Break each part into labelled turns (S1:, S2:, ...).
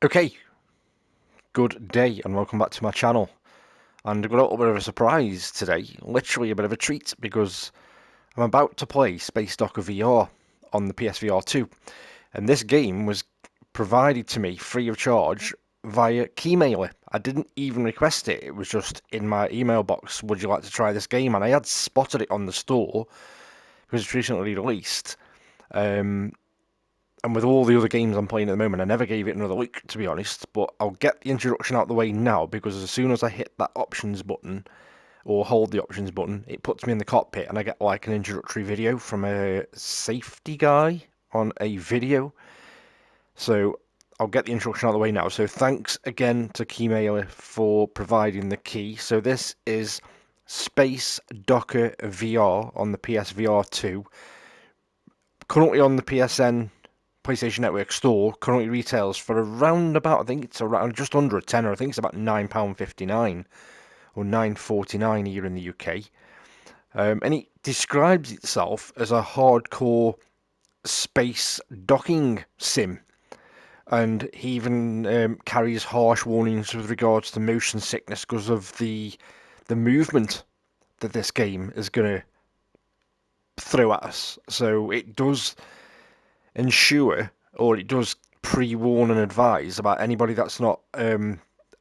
S1: Okay, good day and welcome back to my channel. And I've got a little bit of a surprise today, literally a bit of a treat, because I'm about to play Space Docker VR on the PSVR2. And this game was provided to me free of charge via Keymailer. I didn't even request it, it was just in my email box, would you like to try this game? And I had spotted it on the store, because it's recently released. And with all the other games I'm playing at the moment, I never gave it another look, to be honest. But I'll get the introduction out of the way now, because as soon as I hit that options button, or hold the options button, it puts me in the cockpit, and I get like an introductory video from a safety guy on a video. So I'll get the introduction out of the way now. So thanks again to Keymailer for providing the key. So this is Space Docker VR on the PSVR2. Currently on the PlayStation Network store, currently retails for around about, I think it's around just under a tenner. I think it's about £9.59 or £9.49 here in the UK. And it describes itself as a hardcore space docking sim. And he even carries harsh warnings with regards to motion sickness because of the movement that this game is going to throw at us. So it does ensure, or it does pre-warn and advise about anybody that's not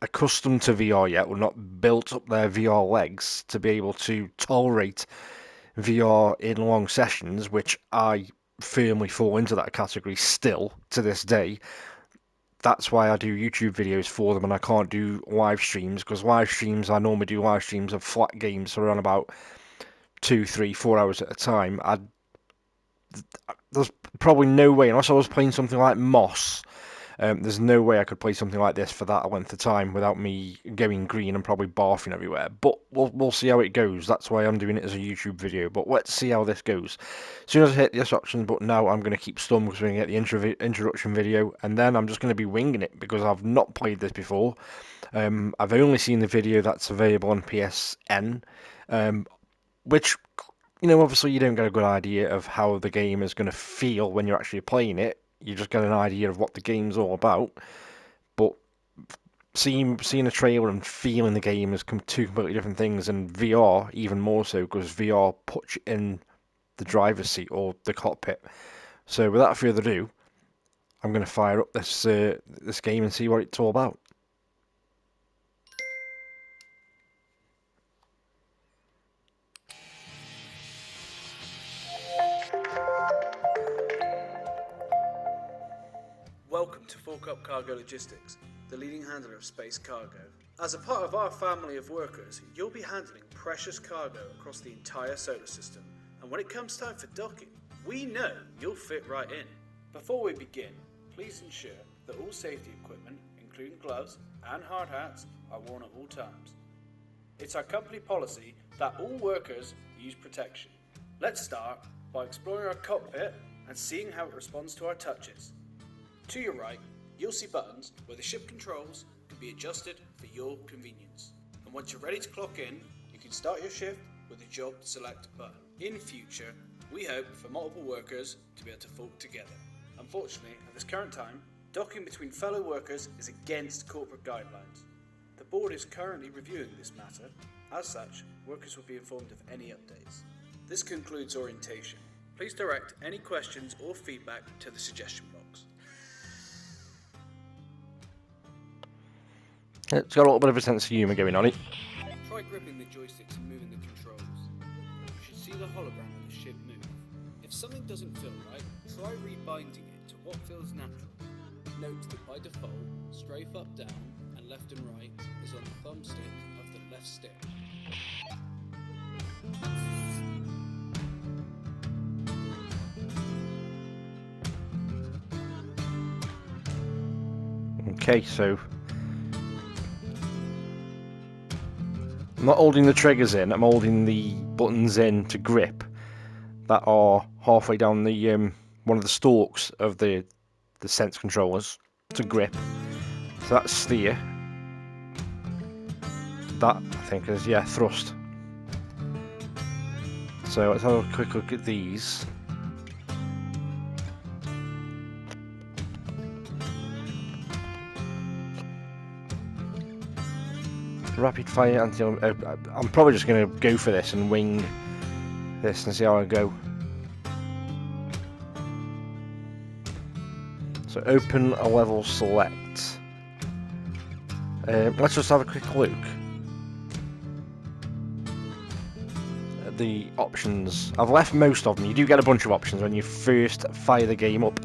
S1: accustomed to VR yet, or not built up their VR legs to be able to tolerate VR in long sessions, which I firmly fall into that category still to this day. That's why I do YouTube videos for them, and I can't do live streams, because live streams, I normally do live streams of flat games for around about 2, 3, 4 hours at a time. There's probably no way, unless I was playing something like Moss, there's no way I could play something like this for that length of time without me going green and probably barfing everywhere. But we'll see how it goes. That's why I'm doing it as a YouTube video. But let's see how this goes. As soon as I hit this option button now, I'm going to keep stum because we're going to get the introduction video, and then I'm just going to be winging it because I've not played this before. I've only seen the video that's available on PSN, which, obviously you don't get a good idea of how the game is going to feel when you're actually playing it. You just get an idea of what the game's all about. But seeing a trailer and feeling the game is two completely different things, and VR even more so, because VR puts you in the driver's seat or the cockpit. So without further ado, I'm going to fire up this game and see what it's all about.
S2: Welcome to Fork Up Cargo Logistics, the leading handler of space cargo. As a part of our family of workers, you'll be handling precious cargo across the entire solar system, and when it comes time for docking, we know you'll fit right in. Before we begin, please ensure that all safety equipment, including gloves and hard hats, are worn at all times. It's our company policy that all workers use protection. Let's start by exploring our cockpit and seeing how it responds to our touches. To your right, you'll see buttons where the ship controls can be adjusted for your convenience. And once you're ready to clock in, you can start your shift with the job select button. In future, we hope for multiple workers to be able to fork together. Unfortunately, at this current time, docking between fellow workers is against corporate guidelines. The board is currently reviewing this matter. As such, workers will be informed of any updates. This concludes orientation. Please direct any questions or feedback to the suggestion box.
S1: It's got a little bit of a sense of humour going on it.
S2: Try gripping the joysticks and moving the controls. You should see the hologram of the ship move. If something doesn't feel right, try rebinding it to what feels natural. Note that by default, strafe up, down, and left and right is on the thumbstick of the left stick.
S1: Okay, so I'm not holding the triggers in, I'm holding the buttons in to grip that are halfway down the one of the stalks of the sense controllers to grip. So that's steer. That, I think, is, yeah, thrust. So let's have a quick look at these. Rapid fire anti. I'm probably just gonna go for this and wing this and see how I go. So open a level select. Let's just have a quick look at the options. I've left most of them. You do get a bunch of options when you first fire the game up,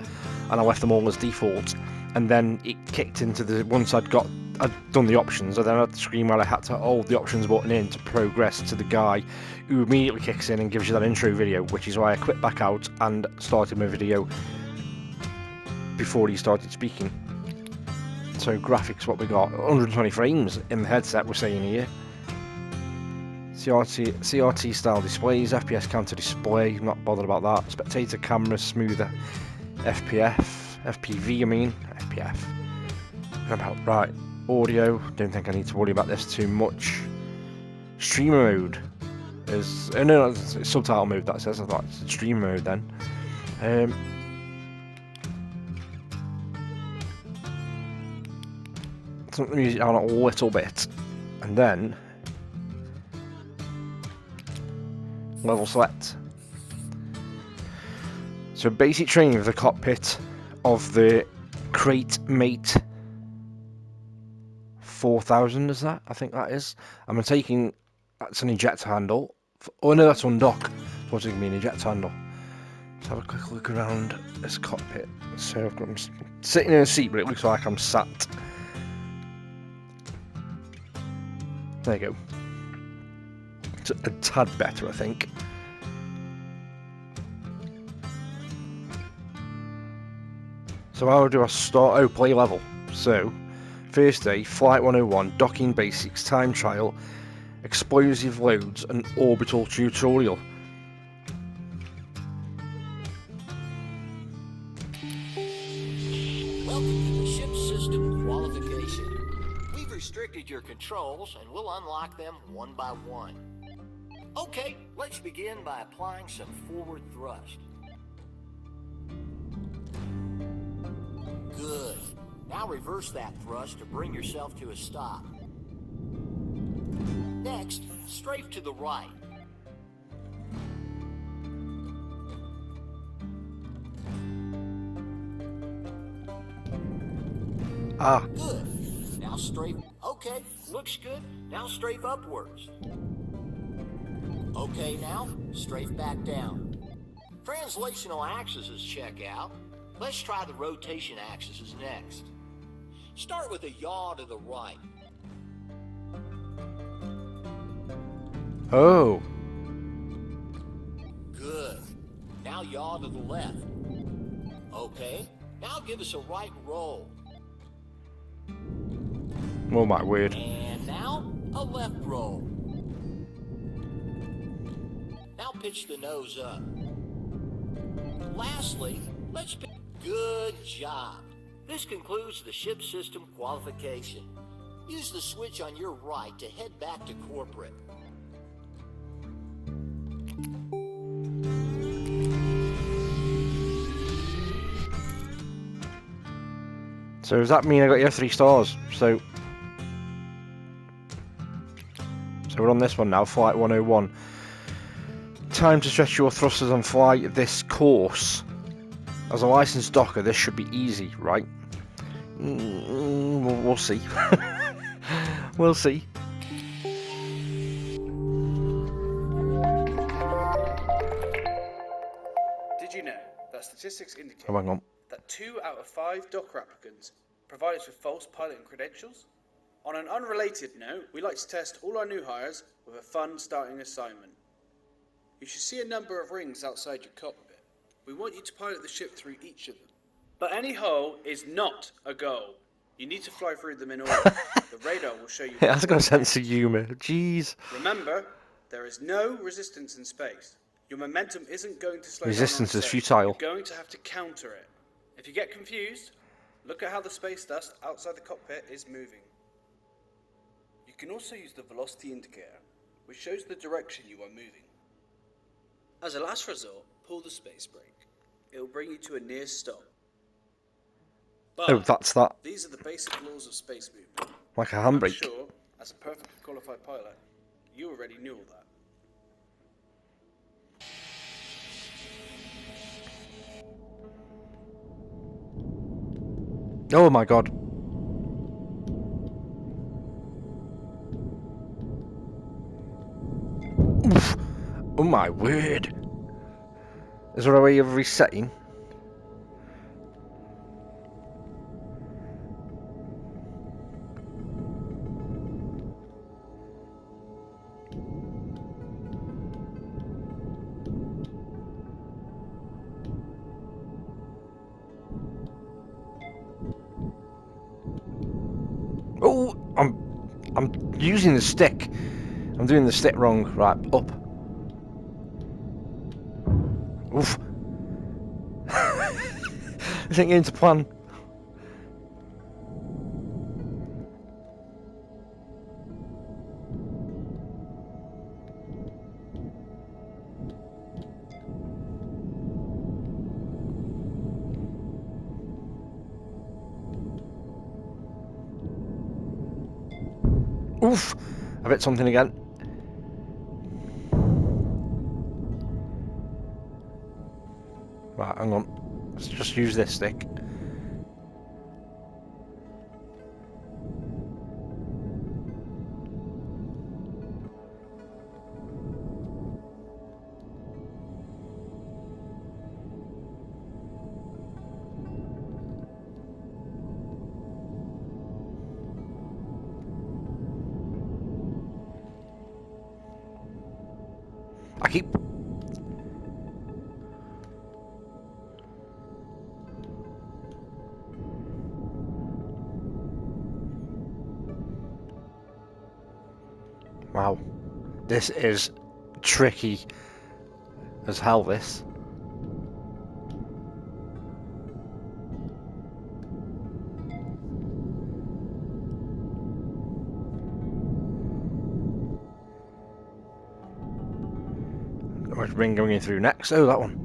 S1: and I left them all as default. And then it kicked into the once I'd done the options, and then I'd screen where I had to hold the options button in to progress to the guy who immediately kicks in and gives you that intro video, which is why I quit back out and started my video before he started speaking. So graphics, what we got, 120 frames in the headset we're saying here. CRT style displays, FPS counter display, not bothered about that. Spectator camera, smoother FPV I mean, FPF. About right. Audio, don't think I need to worry about this too much. Streamer mode is, oh no, it's subtitle mode that says, I thought it's streamer mode then. Turn the music down a little bit, and then level select. So basic training of the cockpit of the Crate Mate 4000 is that? I think that is. I'm taking, that's an ejector handle. Oh no, that's undock. What's it going to be an ejector handle? Let's have a quick look around this cockpit. So I'm sitting in a seat, but it looks like I'm sat. There you go. It's a tad better, I think. So how do I start? Oh, play level. So, first day, Flight 101, docking basics, time trial, explosive loads, and orbital tutorial.
S3: Welcome to the ship system qualification. We've restricted your controls and we'll unlock them one by one. Okay, let's begin by applying some forward thrust. Good. Now reverse that thrust to bring yourself to a stop. Next, strafe to the right.
S1: Ah.
S3: Good. Now strafe. Okay, looks good. Now strafe upwards. Okay, now strafe back down. Translational axes check out. Let's try the rotation axes next. Start with a yaw to the right.
S1: Oh.
S3: Good. Now yaw to the left. Okay. Now give us a right roll.
S1: Oh my word.
S3: And now a left roll. Now pitch the nose up. Lastly, let's pitch. Good job. This concludes the ship system qualification. Use the switch on your right to head back to corporate.
S1: So does that mean I got your 3 stars? So we're on this one now, Flight 101. Time to stretch your thrusters and fly this course. As a licensed docker, this should be easy, right? We'll see. We'll see.
S2: Did you know that statistics indicate
S1: Oh, hang on.
S2: that 2 out of 5 Docker applicants provide us with false piloting credentials? On an unrelated note, we like to test all our new hires with a fun starting assignment. You should see a number of rings outside your cockpit. We want you to pilot the ship through each of them. But any hole is not a goal. You need to fly through them in order. The radar will show you.
S1: It has got a sense of humour. Jeez.
S2: Remember, there is no resistance in space. Your momentum isn't going to slow
S1: Resistance
S2: down on
S1: is
S2: its own.
S1: futile.
S2: You're going to have to counter it. If you get confused, look at how the space dust outside the cockpit is moving. You can also use the velocity indicator, which shows the direction you are moving. As a last resort, pull the space brake. It will bring you to a near stop. But
S1: Oh, that's that.
S2: these are the basic laws of space movement.
S1: Like a
S2: I'm
S1: handbrake.
S2: sure, as As a perfectly qualified pilot, you already knew all that.
S1: Oh my god. Oof. Oh my word. Is there a way of resetting? Oh, I'm using the stick. I'm doing the stick wrong. Right, up. Oof. This ain't going to plan. Oof. I hit something again. Right, hang on. Let's just use this stick. I keep... Wow. This is tricky as hell, this. Which ring going through next? Oh, that one.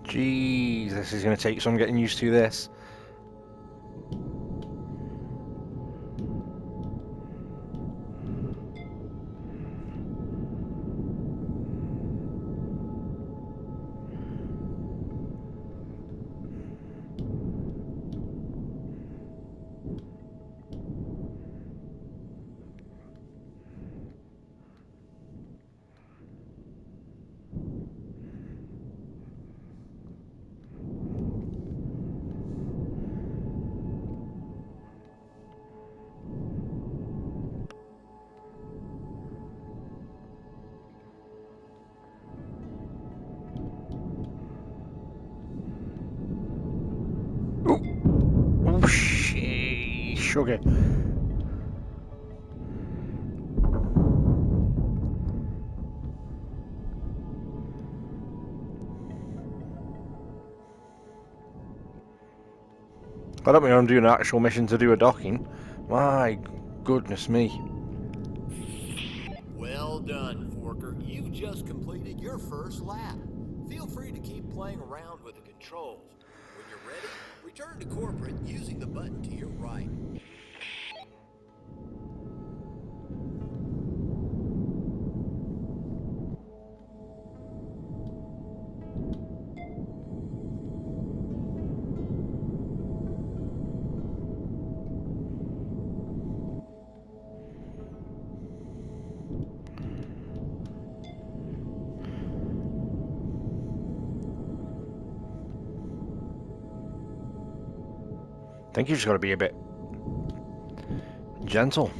S1: Jeez, this is going to take some getting used to this. Oh, sheesh. Okay. I don't mean I'm doing an actual mission to do a docking. My goodness me.
S3: Well done, Forker. You've just completed your first lap. Feel free to keep playing around with the controls. When you're ready, return to corporate using the button to your right.
S1: I think you just got to be a bit gentle.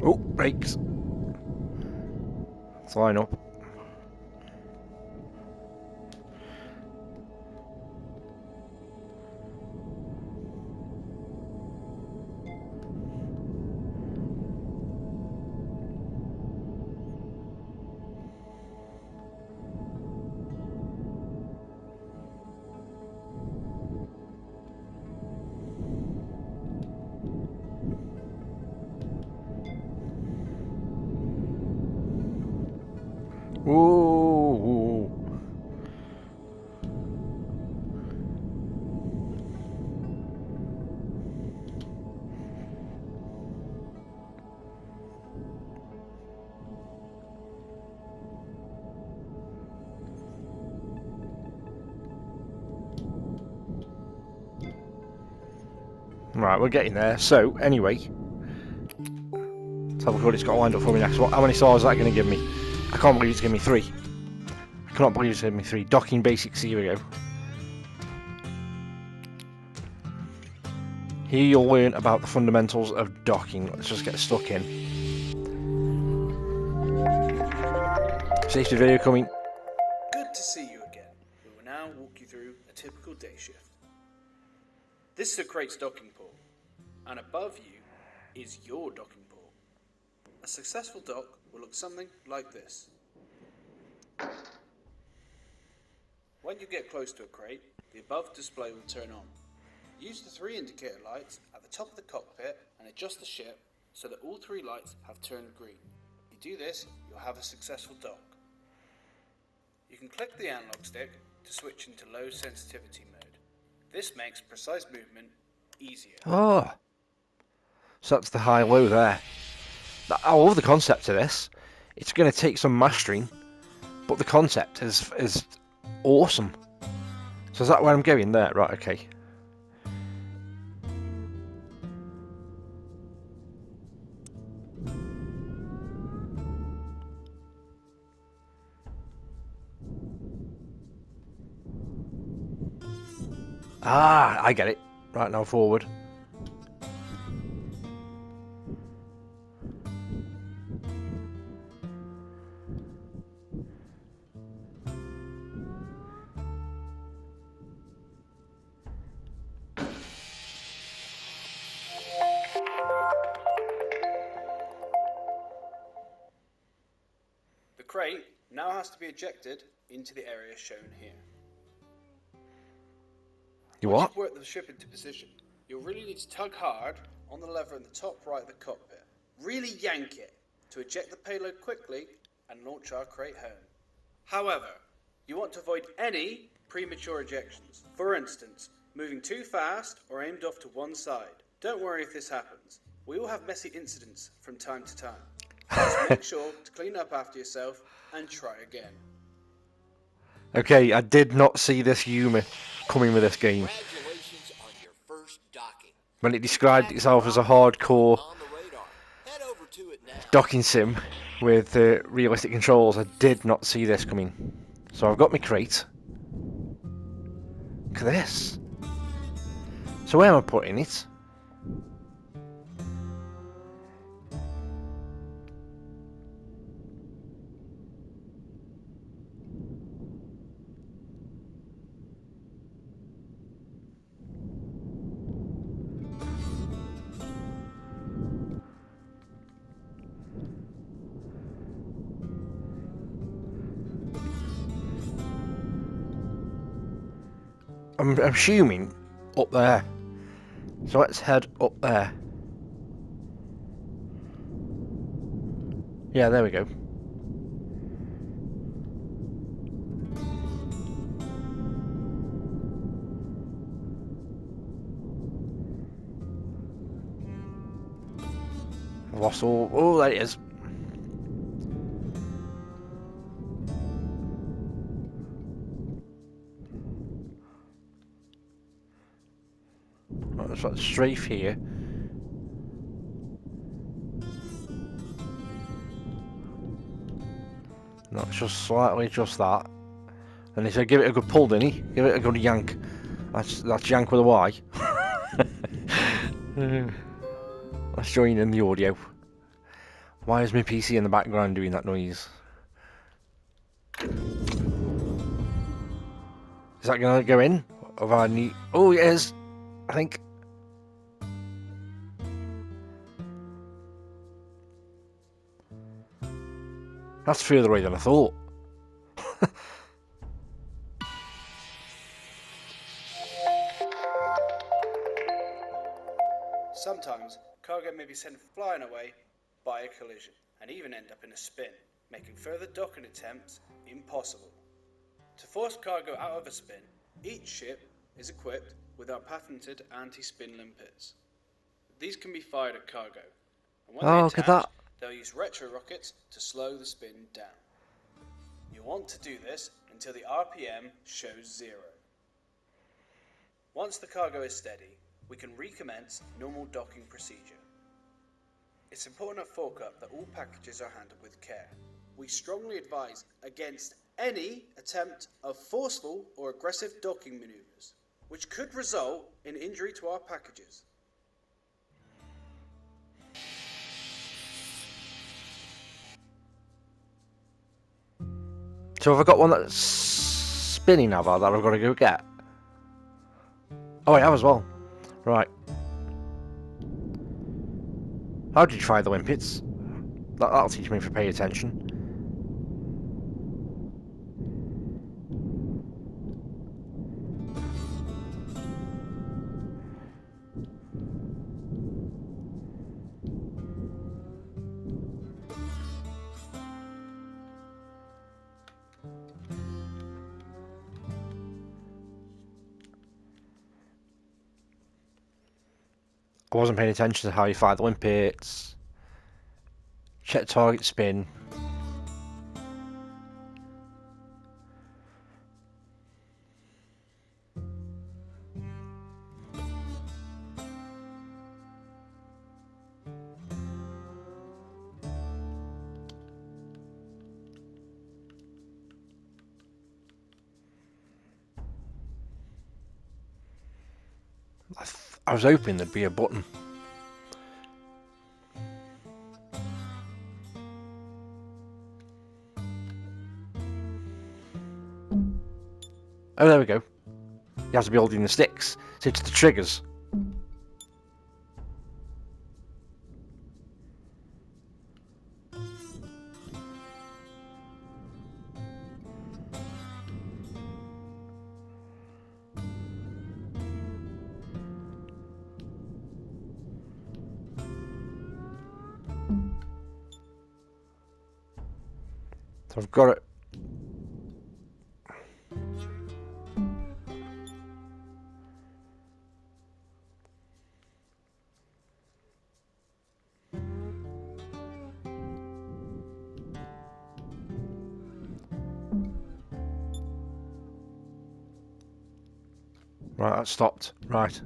S1: Oh, brakes. Let's line up. Ooh. Right, we're getting there. So, anyway, let's have a look what it's got lined up for me next. How many stars is that going to give me? I can't believe it's giving me 3. I cannot believe it's giving me 3. Docking basics, here we go. Here you'll learn about the fundamentals of docking. Let's just get stuck in. Safety video coming.
S2: Good to see you again. We will now walk you through a typical day shift. This is a crate's docking pool, and above you is your docking pool. A successful dock will look something like this. When you get close to a crate, the above display will turn on. Use the 3 indicator lights at the top of the cockpit and adjust the ship so that all 3 lights have turned green. If you do this, you'll have a successful dock. You can click the analog stick to switch into low sensitivity mode. This makes precise movement easier.
S1: Oh. So that's the high-low there. I love the concept of this. It's going to take some mastering, but the concept is awesome. So is that where I'm going there? Right, okay. Ah, I get it. Right, now forward.
S2: The crate now has to be ejected into the area shown here.
S1: You
S2: Once
S1: what?
S2: you've worked the ship into position, you'll really need to tug hard on the lever in the top right of the cockpit. Really yank it to eject the payload quickly and launch our crate home. However, you want to avoid any premature ejections. For instance, moving too fast or aimed off to one side. Don't worry if this happens. We all have messy incidents from time to time. Just make sure to clean up after yourself and try again.
S1: Okay, I did not see this humour coming with this game.
S3: Congratulations on your first docking.
S1: When it described itself as a hardcore
S3: On the radar. Head over to it now.
S1: docking sim with realistic controls, I did not see this coming. So I've got my crate. Look at this. So where am I putting it? I'm assuming up there. So let's head up there. Yeah, there we go. Lost all. Oh, there it is. Right, there's a strafe here. No, it's just slightly just that. And he said, give it a good pull, didn't he? Give it a good yank. That's yank with a Y. Let's join in the audio. Why is my PC in the background doing that noise? Is that gonna go in? Of our new... Oh, it is! I think. That's further away than I thought.
S2: Sometimes, cargo may be sent flying away by a collision, and even end up in a spin, making further docking attempts impossible. To force cargo out of a spin, each ship is equipped with our patented anti-spin limpets. These can be fired at cargo, and when they
S1: Oh, look at
S2: attach,
S1: that.
S2: they'll use retro rockets to slow the spin down. You'll want to do this until the RPM shows 0. Once the cargo is steady, we can recommence normal docking procedure. It's important at fork up that all packages are handled with care. We strongly advise against any attempt of forceful or aggressive docking maneuvers, which could result in injury to our packages.
S1: So have I got one that's spinning now that I've got to go get? Oh, I have as well. Right. How did you try the limpets? That'll teach me to pay attention. I wasn't paying attention to how you fire the limpets. Check target spin. I was hoping there'd be a button. Oh, there we go. You have to be holding the sticks. So it's the triggers. So I've got it. Right, that stopped. Right.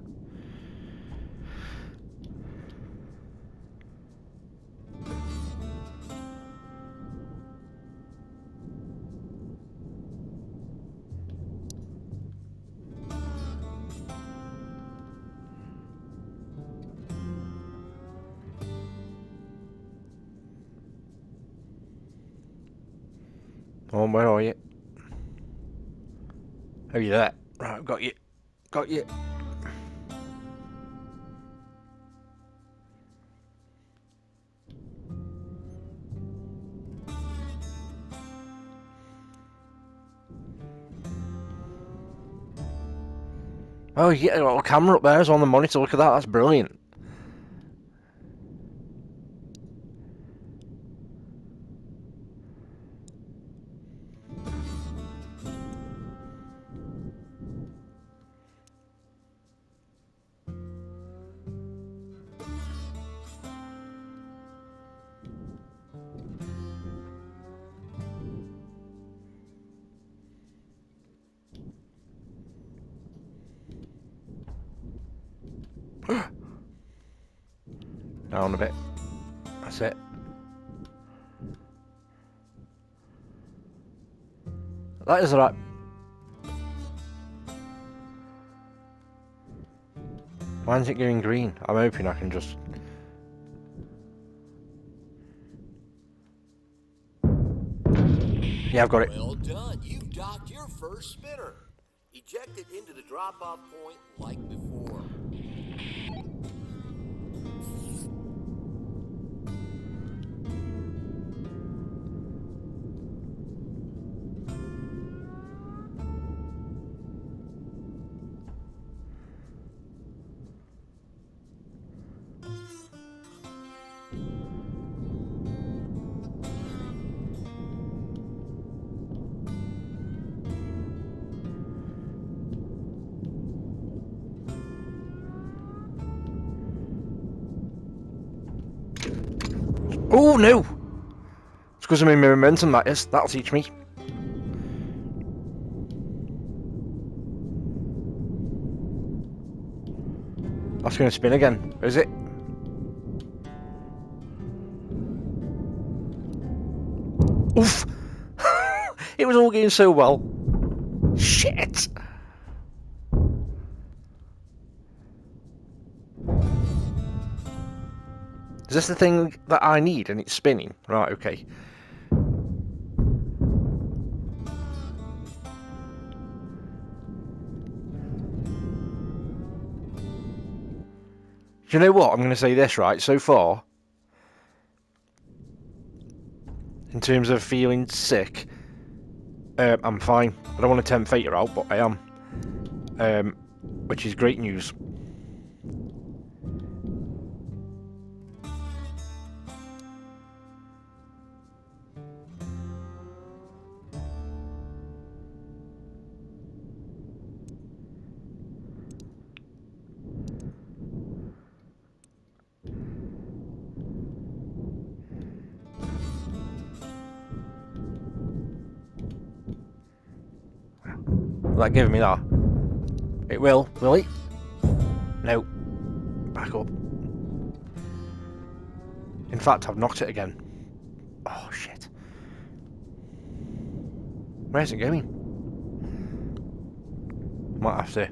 S1: Oh, where are you? Oh, you're there. Right, I've got you. Got you. Oh, you get a little camera up there is on the monitor. Look at that. That's brilliant. Down a bit. That's it. That is right. Why is it going green? I'm hoping I can just... Yeah, I've got it.
S3: Well done. You've docked your first spinner. Eject it into the drop-off point like before.
S1: Oh no! It's because I'm in my momentum, that is. That'll teach me. That's going to spin again, is it? Oof! It was all going so well. Shit! Is this the thing that I need and it's spinning? Right, okay. Do you know what? I'm going to say this, right? So far, in terms of feeling sick, I'm fine. I don't want to tempt fate out, but I am. Which is great news. Will that give me that? It will it? No. Back up. In fact, I've knocked it again. Oh, shit. Where's it going? Might have to.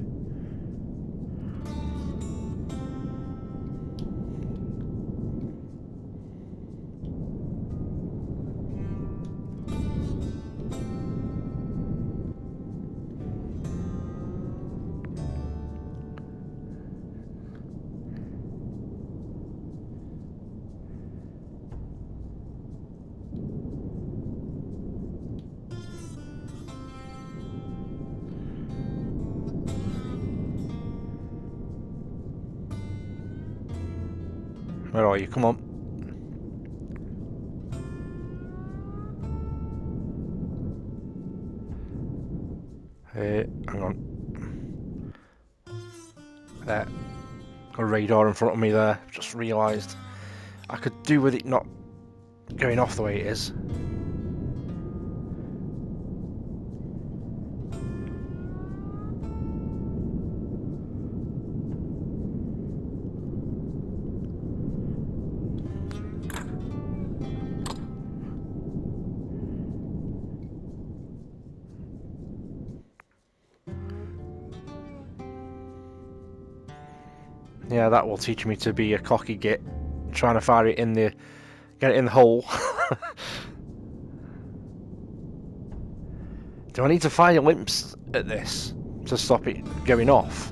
S1: Where are you? Come on. Hang on. There. Got a radar in front of me there. Just realised I could do with it not going off the way it is. Yeah, that will teach me to be a cocky git, trying to fire it in the, get it in the hole. Do I need to fire limps at this to stop it going off?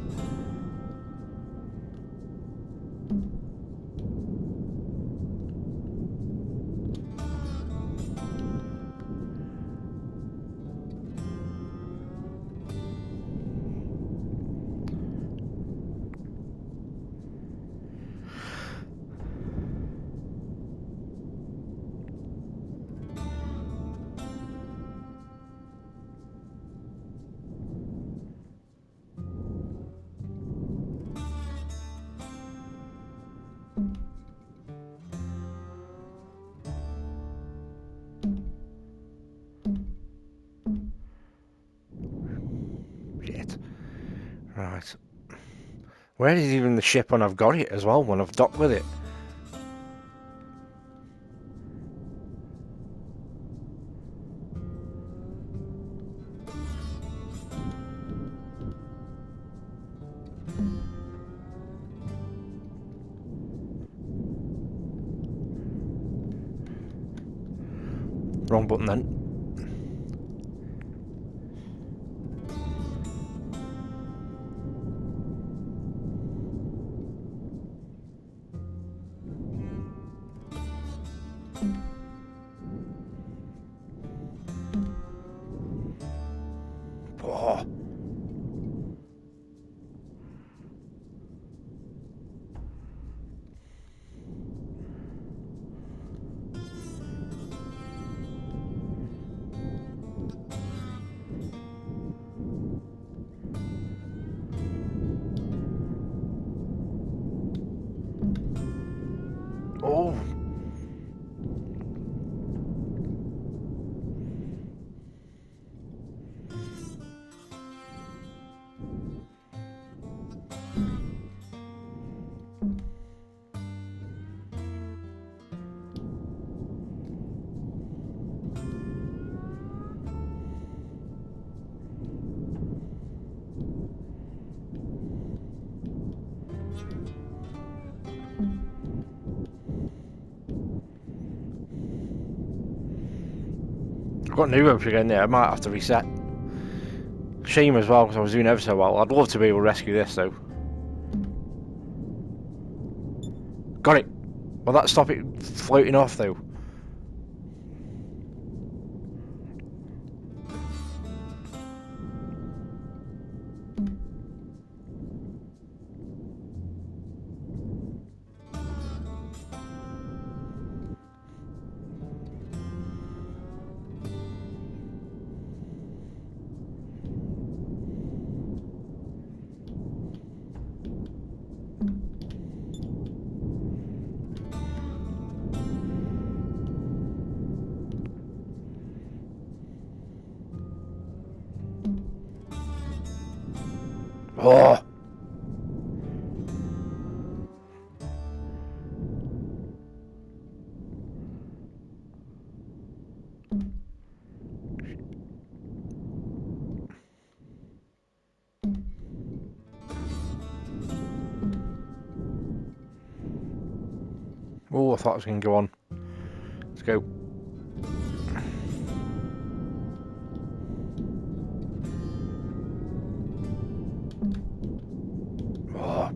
S1: Shit. Right. Where is even the ship when I've got it as well, when I've docked with it? Wrong button then. Oh. Oh. I've got new ropes again there. I might have to reset. Shame as well because I was doing ever so well. I'd love to be able to rescue this though. Got it. Will that stop it floating off though? Oh. Oh, I thought it was going to go on. Let's go. Oh.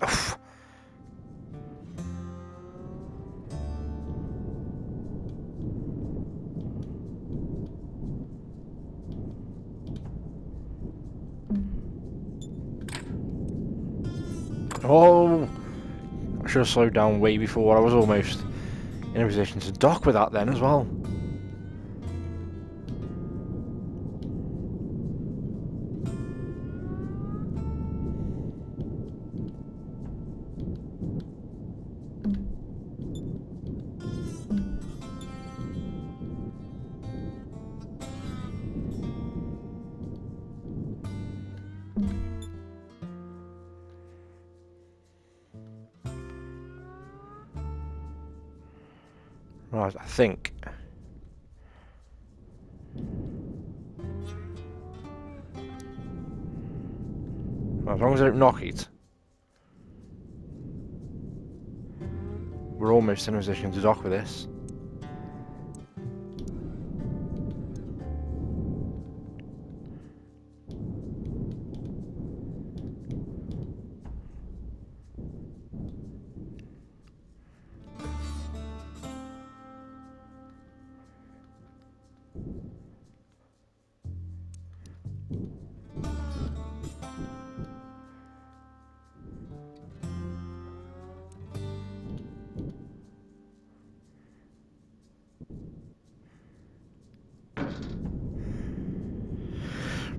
S1: Oof. Oh. I should have slowed down way before. I was almost in a position to dock with that then as well. Right, I think. As long as I don't knock it, we're almost in a position to dock with this.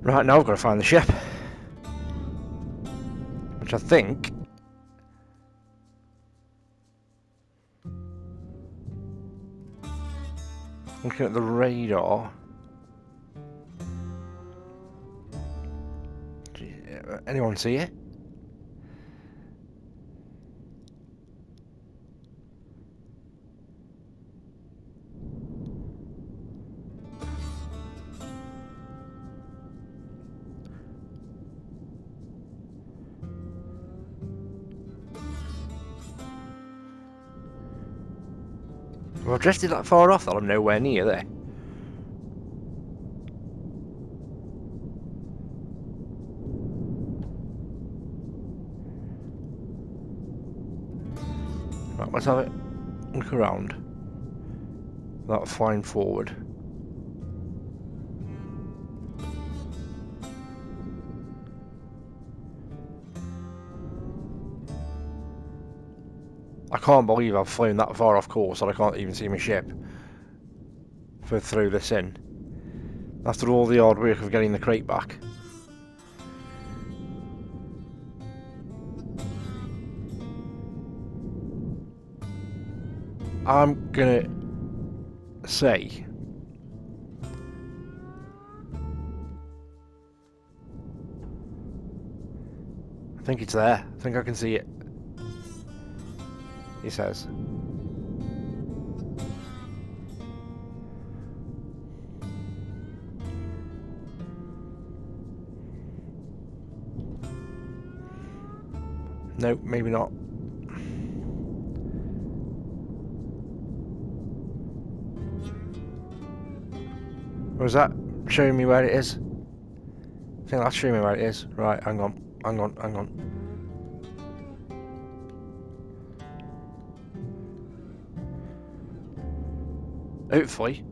S1: Right, now I've got to find the ship. Which I think... Looking at the radar... Anyone see it? If I've drifted that far off that I'm nowhere near there. Right, let's have it look around without flying forward. I can't believe I've flown that far off course that I can't even see my ship for throw this in. After all the hard work of getting the crate back. I'm gonna say I think it's there. I think I can see it. He says. No, maybe not. Or is that showing me where it is? I think that's showing me where it is. Right, hang on. Hang on, hang on. Hopefully.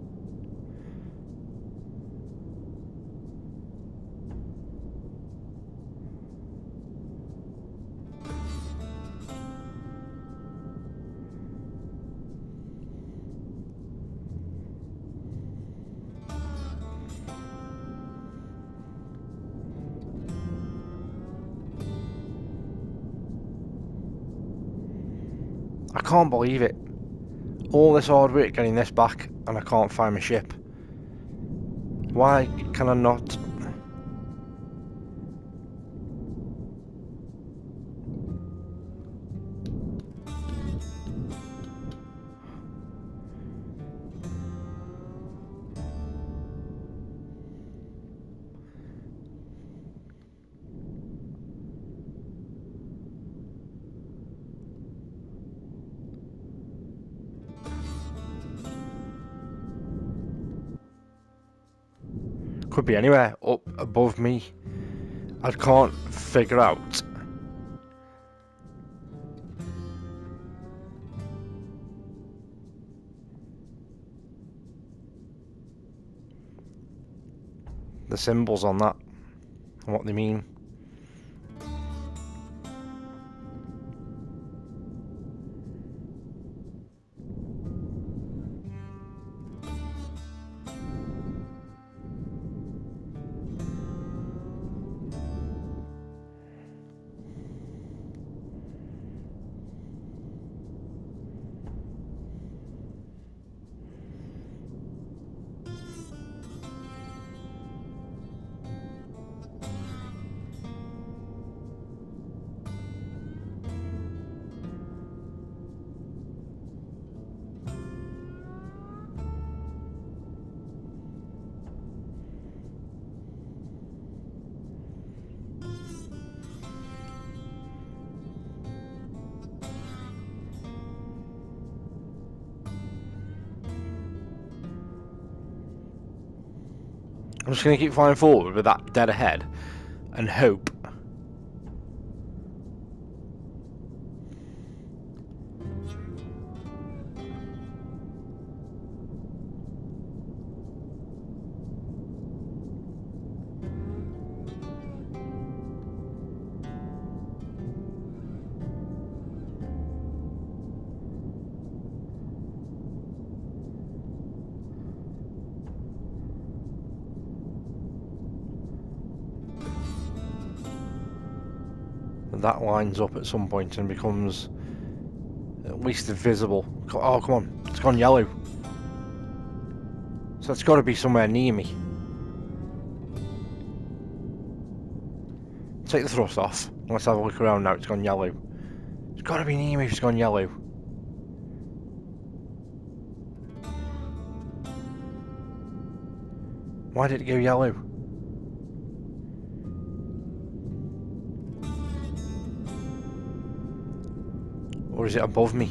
S1: I can't believe it. All this hard work getting this back and I can't find my ship. Why can I not? Could be anywhere up above me. I can't figure out. The symbols on that and what they mean. I'm just going to keep flying forward with that dead ahead and hope. That lines up at some point and becomes at least visible. Oh, come on. It's gone yellow. So it's got to be somewhere near me. Take the thrust off. Let's have a look around now. It's gone yellow. It's got to be near me if it's gone yellow. Why did it go yellow? Or is it above me?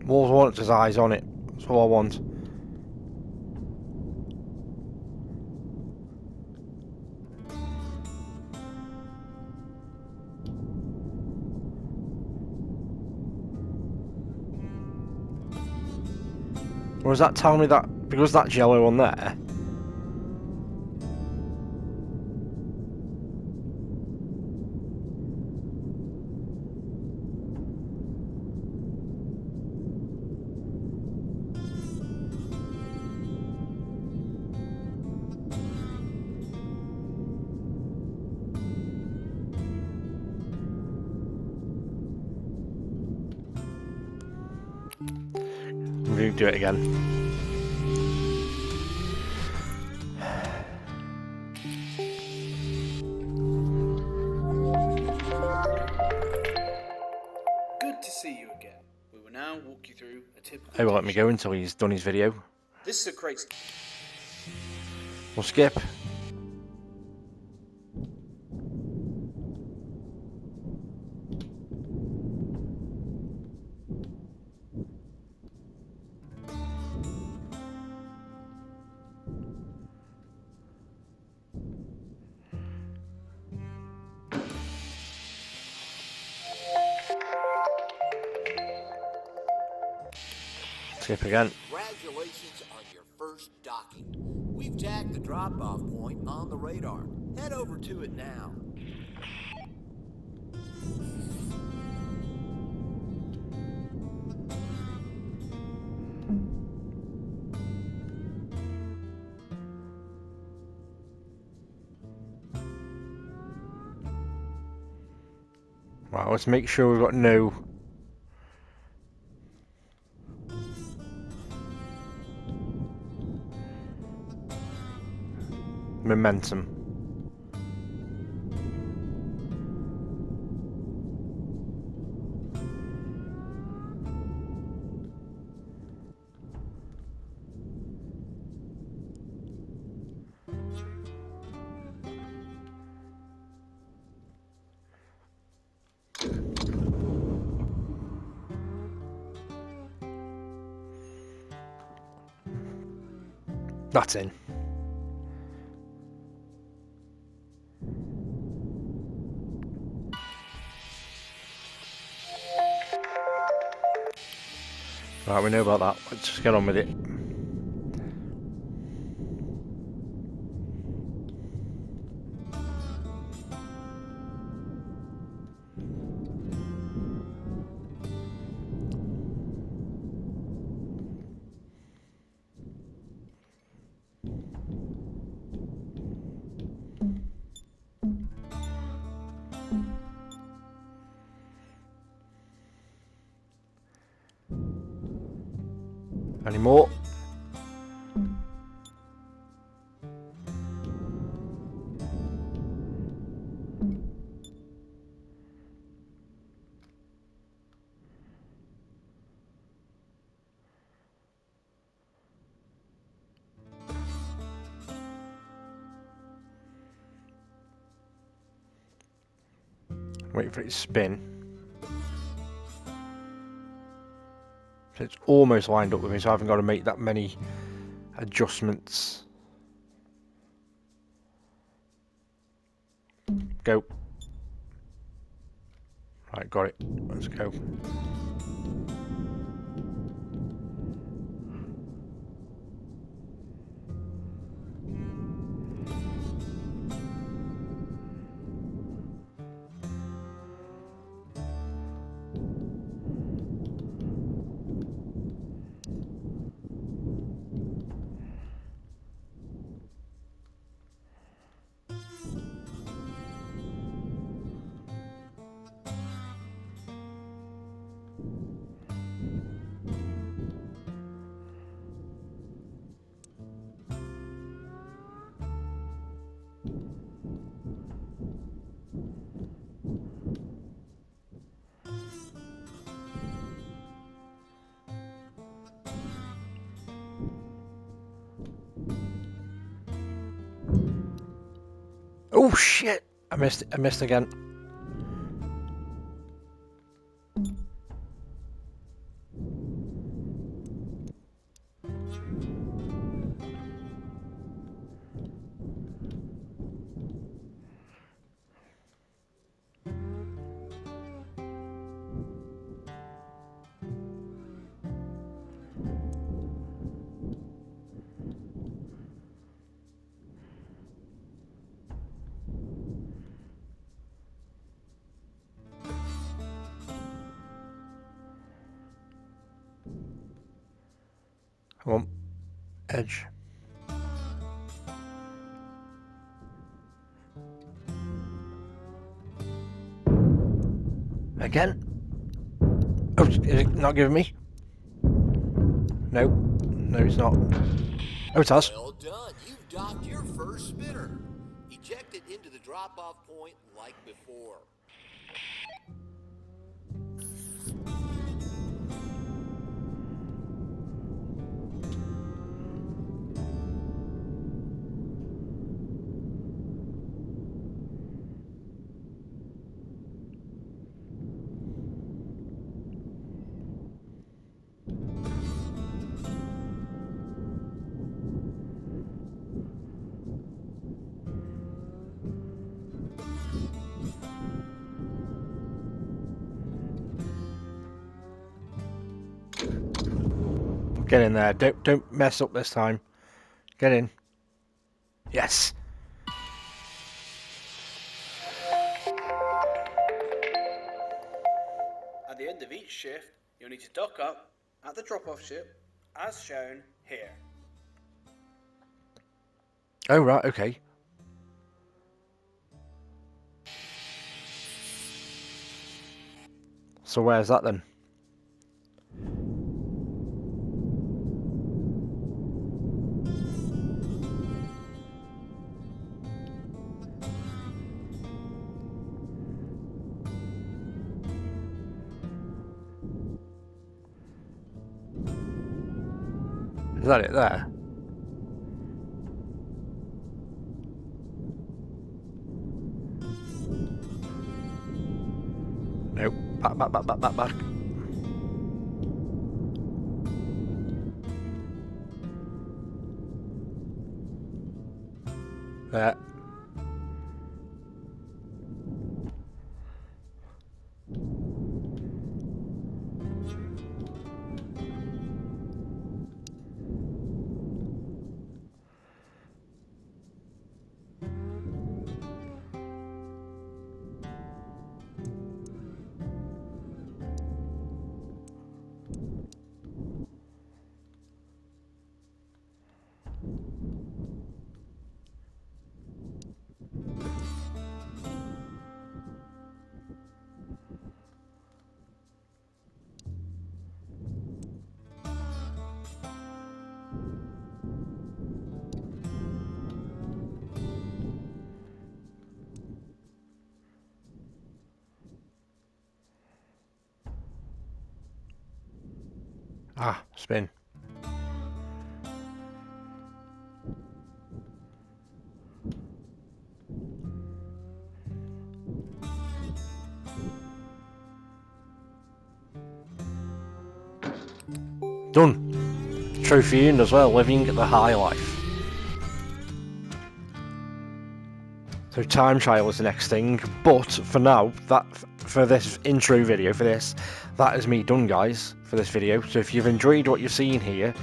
S1: All I want is eyes on it. That's all I want. Or does that tell me that because that's yellow on there? I'm going to do it again.
S2: Good to see you again. We will now walk you through a typical
S1: He won't let
S2: day
S1: me
S2: shift.
S1: go until he's done his video.
S2: This is a crate.
S1: We'll skip. Skip again.
S3: Congratulations on your first docking. We've tagged the drop-off point on the radar. Head over to it now.
S1: Right, let's make sure we've got no momentum. That's in. Right, we know about that. Let's just get on with it. Any more? Wait for it to spin. So it's almost lined up with me, so I haven't got to make that many adjustments. Go. Right, got it. Let's go. Oh shit! I missed it. I missed again. Come on. Edge. Again? Oh, is it not giving me? No. No, it's not. Oh, it has.
S3: Well done. You've docked your first spinner. Eject it into the drop-off point like before.
S1: Get in there. Don't mess up this time. Get in. Yes.
S2: At the end of each shift, you'll need to dock up at the drop-off ship, as shown here.
S1: Oh, right, okay. So where's that then? Is that it there? Nope. Back. There. Ah, spin. Done. Trophy earned as well, living the high life. So time trial is the next thing, but for now, for this intro video, that is me done, guys, for this video. So if you've enjoyed what you've seen here,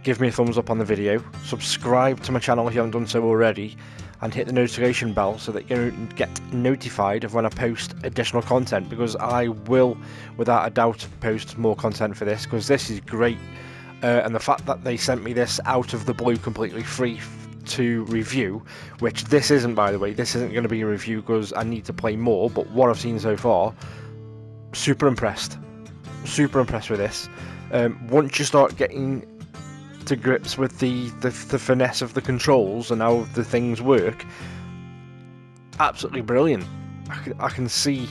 S1: give me a thumbs up on the video, subscribe to my channel if you haven't done so already, and hit the notification bell so that you get notified of when I post additional content, because I will, without a doubt, post more content for this, because this is great. And the fact that they sent me this out of the blue completely free to review, which this isn't, by the way, this isn't going to be a review because I need to play more, but what I've seen so far, super impressed with this. Once you start getting to grips with the finesse of the controls and how the things work, absolutely brilliant. I can see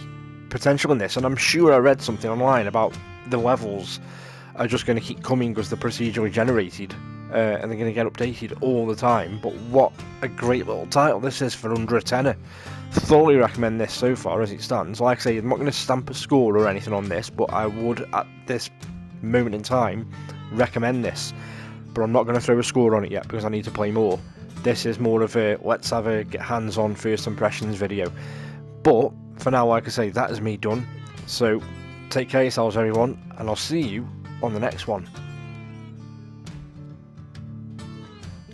S1: potential in this, and I'm sure I read something online about the levels are just going to keep coming because they're procedurally generated, and they're going to get updated all the time. But what a great little title this is for under a tenner. Thoroughly recommend this so far as it stands. Like I say, I'm not going to stamp a score or anything on this, but I would at this moment in time recommend this. But I'm not going to throw a score on it yet because I need to play more. This is more of a let's have a get hands on first impressions video. But for now, like I say, that is me done. So take care of yourselves, everyone, and I'll see you on the next one.